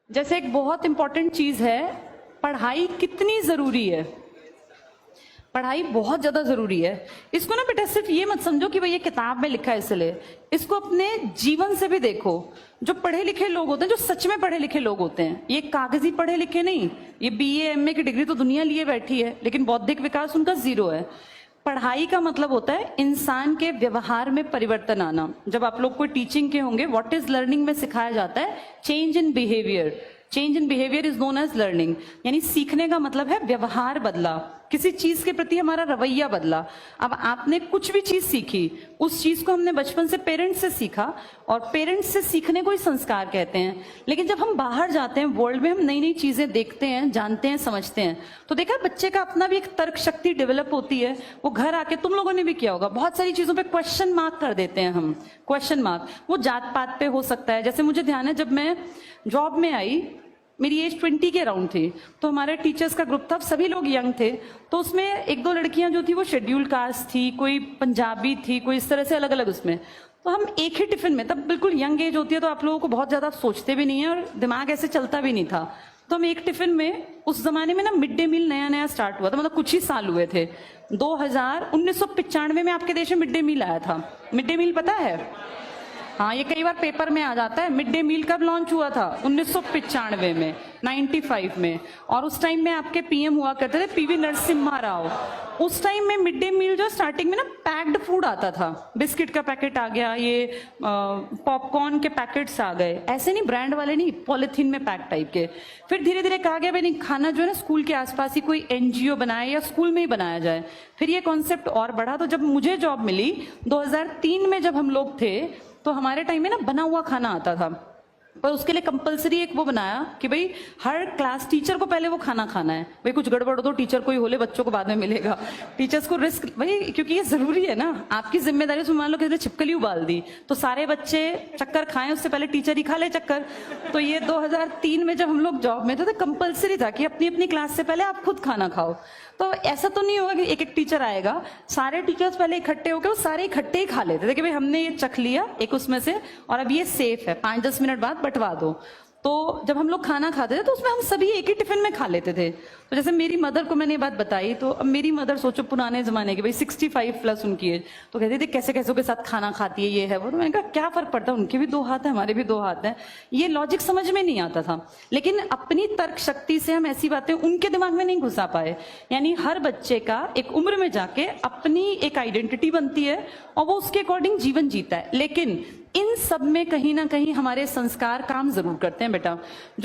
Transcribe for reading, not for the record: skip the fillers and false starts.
जैसे एक बहुत इंपॉर्टेंट चीज है, पढ़ाई कितनी जरूरी है। पढ़ाई बहुत ज्यादा जरूरी है। इसको ना बेटा सिर्फ ये मत समझो कि भाई ये किताब में लिखा है इसलिए, इसको अपने जीवन से भी देखो। जो पढ़े लिखे लोग होते हैं, जो सच में पढ़े लिखे लोग होते हैं, ये कागजी पढ़े लिखे नहीं, ये बीए एमए की डिग्री तो दुनिया लिए बैठी है, लेकिन बौद्धिक विकास उनका जीरो है। पढ़ाई का मतलब होता है इंसान के व्यवहार में परिवर्तन आना। जब आप लोग कोई टीचिंग के होंगे, व्हाट इज लर्निंग में सिखाया जाता है change in behaviour. Change in behaviour is known as learning, यानी सीखने का मतलब है व्यवहार बदला, किसी चीज के प्रति हमारा रवैया बदला। अब आपने कुछ भी चीज सीखी, उस चीज को हमने बचपन से पेरेंट्स से सीखा, और पेरेंट्स से सीखने को ही संस्कार कहते हैं। लेकिन जब हम बाहर जाते हैं, वर्ल्ड में हम नई नई चीजें देखते हैं, जानते हैं, समझते हैं, तो देखा बच्चे का अपना भी एक तर्क शक्ति डेवलप होती है। वो घर आके, तुम लोगों ने भी किया होगा, बहुत सारी चीजों पे क्वेश्चन मार्क कर देते हैं हम। क्वेश्चन मार्क वो जात पात पे हो सकता है। जैसे मुझे ध्यान है, जब मैं जॉब में आई, मेरी एज 20 के अराउंड थी, तो हमारे टीचर्स का ग्रुप था, सभी लोग यंग थे। तो उसमें एक दो लड़कियां जो थी वो शेड्यूल्ड कास्ट थी, कोई पंजाबी थी, कोई इस तरह से अलग अलग उसमें। तो हम एक ही टिफिन में, तब बिल्कुल यंग एज होती है तो आप लोगों को बहुत ज्यादा सोचते भी नहीं है और दिमाग ऐसे चलता भी नहीं था। तो हम एक टिफिन में, उस जमाने में ना मिड डे मील नया नया स्टार्ट हुआ था, मतलब कुछ ही साल हुए थे। 1995 में आपके देश में मिड डे मील आया था। मिड डे मील पता है? हाँ, ये कई बार पेपर में आ जाता है। मिड डे मील कब लॉन्च हुआ था? 1995 में, 95 में। और उस टाइम में आपके पीएम हुआ करते थे पीवी नरसिम्हा राव। उस टाइम में मिड डे मील जो स्टार्टिंग में ना पैक्ड फूड आता था, बिस्किट का पैकेट आ गया, ये पॉपकॉर्न के पैकेट्स आ गए, ऐसे नहीं ब्रांड वाले नहीं, पॉलिथीन में पैक टाइप के। फिर धीरे धीरे कहा गया भाई नहीं, खाना जो है ना स्कूल के आसपास ही कोई एनजीओ बनाए या स्कूल में ही बनाया जाए। फिर ये कॉन्सेप्ट और बढ़ा। तो जब मुझे जॉब मिली 2003 में, जब हम लोग थे, तो हमारे टाइम में ना बना हुआ खाना आता था, पर उसके लिए कंपलसरी एक वो बनाया कि भाई हर क्लास टीचर को पहले वो खाना खाना है। भाई कुछ गड़बड़ हो तो टीचर को ही हो ले, बच्चों को बाद में मिलेगा। टीचर्स को रिस्क भाई, क्योंकि ये जरूरी है ना, आपकी जिम्मेदारी। उसमें मान लो किसी ने छिपकली उबाल दी तो सारे बच्चे चक्कर खाएं, उससे पहले टीचर ही खा ले चक्कर। तो ये 2003 में जब हम लोग जॉब में थे तो कंपलसरी था कि अपनी अपनी क्लास से पहले आप खुद खाना खाओ। तो ऐसा तो नहीं होगा कि एक एक टीचर आएगा, सारे टीचर्स पहले इकट्ठे होकर वो सारे इकट्ठे ही खा लेते थे कि भाई हमने ये चख लिया एक उसमें से, और अब ये सेफ है, 5-10 मिनट बाद बंटवा दो। तो जब हम लोग खाना खाते थे तो उसमें हम सभी एक ही टिफिन में खा लेते थे। तो जैसे मेरी मदर को मैंने ये बात बताई, तो अब मेरी मदर सोचो पुराने जमाने की, भाई 65 प्लस उनकी एज, तो कहती थी कैसे कैसे के साथ खाना खाती है, ये है वो। तो मैंने कहा क्या फर्क पड़ता है, उनके भी 2 हाथ है, हमारे भी 2 हाथ हैं। ये लॉजिक समझ में नहीं आता था, लेकिन अपनी तर्क शक्ति से हम ऐसी बातें उनके दिमाग में नहीं घुसा पाए। यानी हर बच्चे का एक उम्र में जाके अपनी एक आइडेंटिटी बनती है और वो उसके अकॉर्डिंग जीवन जीता है। लेकिन इन सब में कहीं ना कहीं हमारे संस्कार काम जरूर करते हैं बेटा। जो